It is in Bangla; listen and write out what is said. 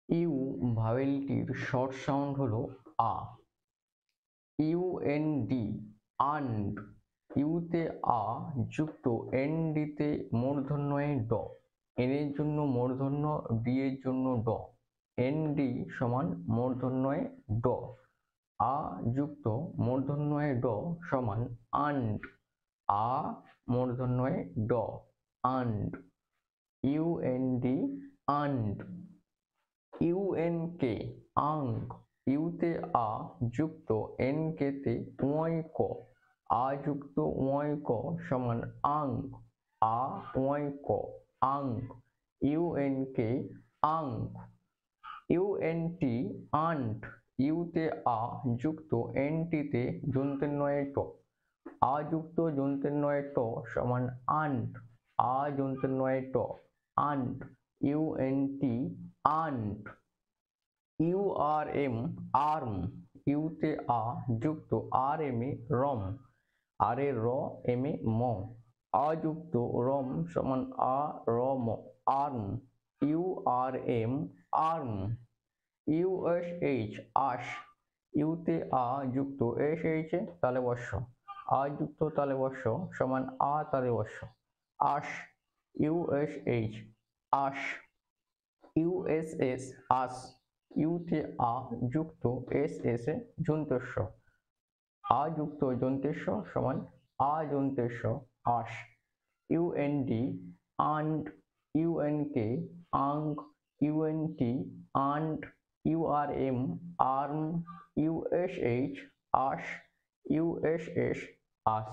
ইউ ভাওয়েলটির শর্ট সাউন্ড হলো আ। ইউএনডি আন্ড, ইউতে আ যুক্ত এনডিতে মূর্ধন্যয়ে ড, এন এর জন্য মূর্ধন্য, ডি এর জন্য ড, এনডি সমান মূর্ধন্যয়ে ড, আ যুক্ত মূর্ধন্যয়ে ড সমান আন্ড, আ মূর্ধন্যয়ে ড, আন্ড, ইউএনডি আন্ড। ইউএনকে আঙ্ক, ইউতে আ যুক্ত এন কেতে ওয় ক, আ যুক্ত ওয় ক সমান আঙ্ক, আ ওয় ক, আঙ্ক, ইউএনকে আঙ্ক। ইউএনটি আন্ট, ইউতে আ যুক্ত এনটিতে যন্ত্রের ট, আ যুক্ত যন্ত্রের ট সমান আন্ট, আ যন্ত্রের ট, আন্ট, ইউএনটি আন্ট। ইউআরএম আর্ম, ইউতে আ যুক্ত আর এম এ রম, আর এ র এম এ ম, আ যুক্ত রম সমান আ র ম, আর্ম, ইউআরএম আর্ম। ইউএসএইচ আশ, ইউতে আ যুক্ত এস এইচ এ তালব্য, আ যুক্ত তালব্য সমান আ তালব্য, আশ, ইউএসএইচ আশ। ইউএসএস আস, ইউতে আ যুক্ত এস এস এ যন্ত্রস্ব, আ যুক্ত যন্ত্রস্ব সমান আ যন্ত্রস্ব আশ। ইউএনডি আন্ড, ইউএনকে আঙ্ক, ইউএনটি আন্ড, ইউআরএম আর্ম, ইউএসএইচ আশ, ইউএসএস আস।